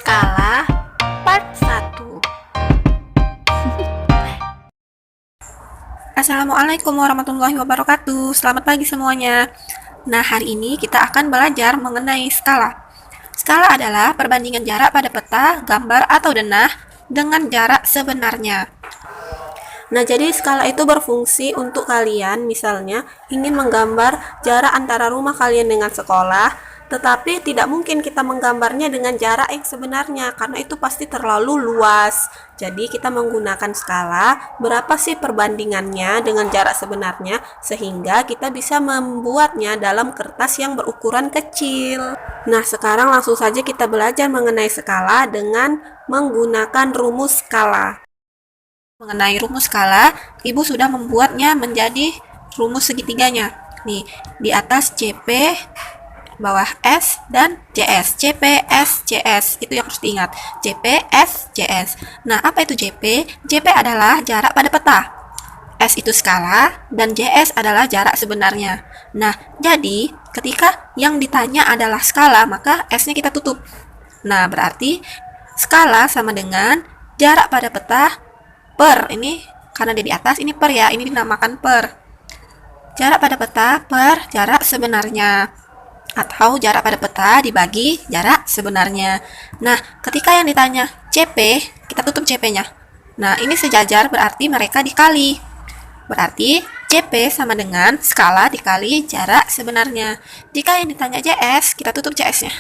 Skala Part 1. Assalamualaikum warahmatullahi wabarakatuh. Selamat pagi semuanya. Nah, hari ini kita akan belajar mengenai skala. Skala adalah perbandingan jarak pada peta, gambar, atau denah dengan jarak sebenarnya. Nah, jadi skala itu berfungsi untuk kalian misalnya ingin menggambar jarak antara rumah kalian dengan sekolah, tetapi tidak mungkin kita menggambarnya dengan jarak yang sebenarnya karena itu pasti terlalu luas. Jadi kita menggunakan skala, berapa sih perbandingannya dengan jarak sebenarnya sehingga kita bisa membuatnya dalam kertas yang berukuran kecil. Nah, sekarang langsung saja kita belajar mengenai skala dengan menggunakan rumus skala. Mengenai rumus skala, Ibu sudah membuatnya menjadi rumus segitiganya. Nih, di atas CP, bawah S dan JS. CP, S, JS. Itu yang harus diingat. CP, S, JS. Nah, apa itu JP? JP adalah jarak pada peta. S itu skala dan JS adalah jarak sebenarnya. Nah, jadi ketika yang ditanya adalah skala, maka S-nya kita tutup. Nah, berarti skala sama dengan jarak pada peta per. Ini karena dia di atas, ini per ya. Ini dinamakan per. Jarak pada peta per jarak sebenarnya. Atau jarak pada peta dibagi jarak sebenarnya. Nah, ketika yang ditanya CP, kita tutup CP-nya. Nah, ini sejajar berarti mereka dikali. Berarti CP sama dengan skala dikali jarak sebenarnya. Jika yang ditanya JS, kita tutup JS-nya.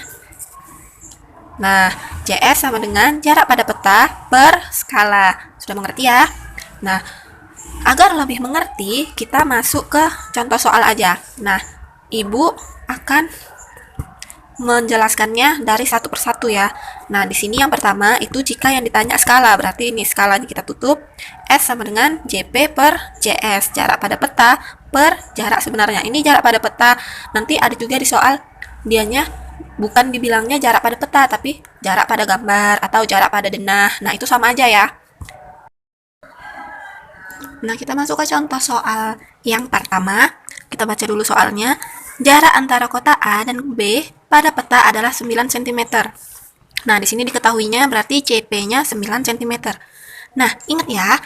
Nah, JS sama dengan jarak pada peta per skala. Sudah mengerti ya? Nah, agar lebih mengerti, kita masuk ke contoh soal aja. Nah, Ibu akan menjelaskannya dari satu persatu ya. Nah, di sini yang pertama itu jika yang ditanya skala, berarti ini skalanya kita tutup. S sama dengan JP per JS, jarak pada peta per jarak sebenarnya. Ini jarak pada peta. Nanti ada juga di soal dianya bukan dibilangnya jarak pada peta, tapi jarak pada gambar atau jarak pada denah. Nah, itu sama aja ya. Nah, kita masuk ke contoh soal yang pertama. Kita baca dulu soalnya. Jarak antara kota A dan B pada peta adalah 9 cm. Nah, di sini diketahuinya berarti CP-nya 9 cm. Nah, ingat ya,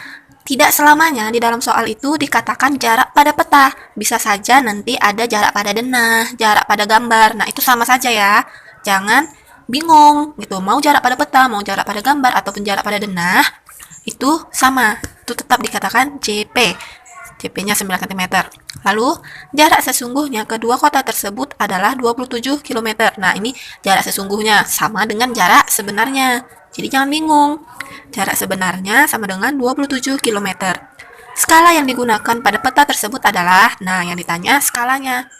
tidak selamanya di dalam soal itu dikatakan jarak pada peta. Bisa saja nanti ada jarak pada denah, jarak pada gambar. Nah, itu sama saja ya. Jangan bingung gitu. Mau jarak pada peta, mau jarak pada gambar, ataupun jarak pada denah, itu sama. Itu tetap dikatakan CP. CP-nya 9 cm. Lalu, jarak sesungguhnya kedua kota tersebut adalah 27 km. Nah, ini jarak sesungguhnya sama dengan jarak sebenarnya. Jadi jangan bingung. Jarak sebenarnya sama dengan 27 km. Skala yang digunakan pada peta tersebut adalah, nah yang ditanya skalanya.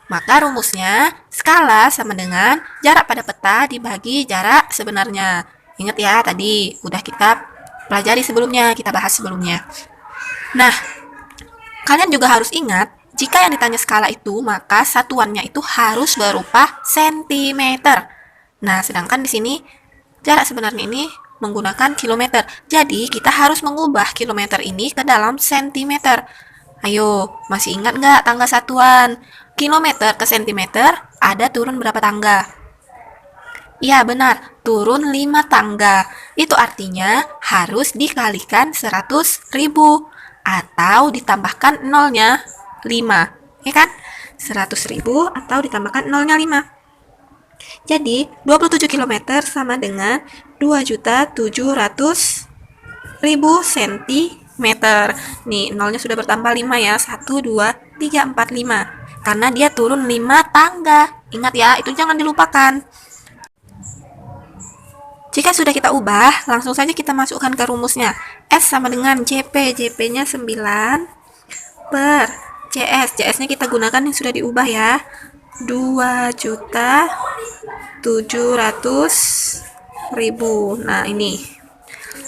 Maka rumusnya, skala sama dengan jarak pada peta dibagi jarak sebenarnya. Ingat ya, tadi udah kita pelajari sebelumnya, kita bahas sebelumnya. Nah, kalian juga harus ingat, jika yang ditanya skala itu, maka satuannya itu harus berupa sentimeter. Nah, sedangkan di sini jarak sebenarnya ini menggunakan kilometer. Jadi, kita harus mengubah kilometer ini ke dalam sentimeter. Ayo, masih ingat nggak tangga satuan? Kilometer ke sentimeter, ada turun berapa tangga? Ya, benar, turun 5 tangga. Itu artinya harus dikalikan 100.000. Atau ditambahkan nolnya 5, ya kan? 100.000 atau ditambahkan nolnya 5. Jadi 27 km sama dengan 2.700.000 cm. Nih, nolnya sudah bertambah 5 ya. 1, 2, 3, 4, 5. Karena dia turun 5 tangga. Ingat ya, itu jangan dilupakan. Jika sudah kita ubah, langsung saja kita masukkan ke rumusnya. S sama dengan JP. JP-nya 9 per JS. JS-nya kita gunakan yang sudah diubah ya. 2.700.000. Nah, ini.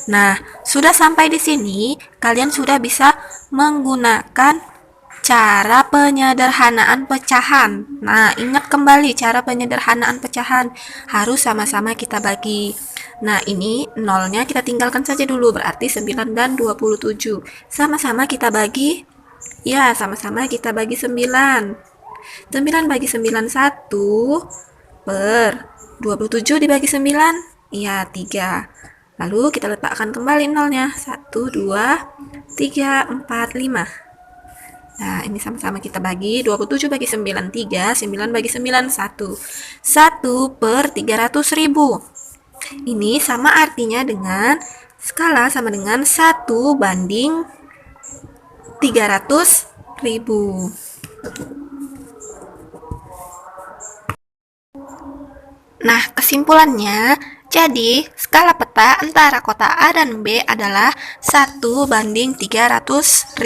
Nah, sudah sampai di sini, kalian sudah bisa menggunakan cara penyederhanaan pecahan. Nah, ingat kembali cara penyederhanaan pecahan. Harus sama-sama kita bagi. Nah, ini nolnya kita tinggalkan saja dulu. Berarti 9 dan 27. Sama-sama kita bagi. Ya, sama-sama kita bagi 9. 9 bagi 9, 1 per 27 dibagi 9. Iya, 3. Lalu kita letakkan kembali nolnya. 1, 2, 3, 4, 5. Nah, ini sama-sama kita bagi. 27 bagi 9, 3. 9 bagi 9, 1. 1 per 300.000. Ini sama artinya dengan skala sama dengan 1 banding 300.000. Nah, kesimpulannya, jadi skala peta antara kota A dan B adalah 1 banding 300.000.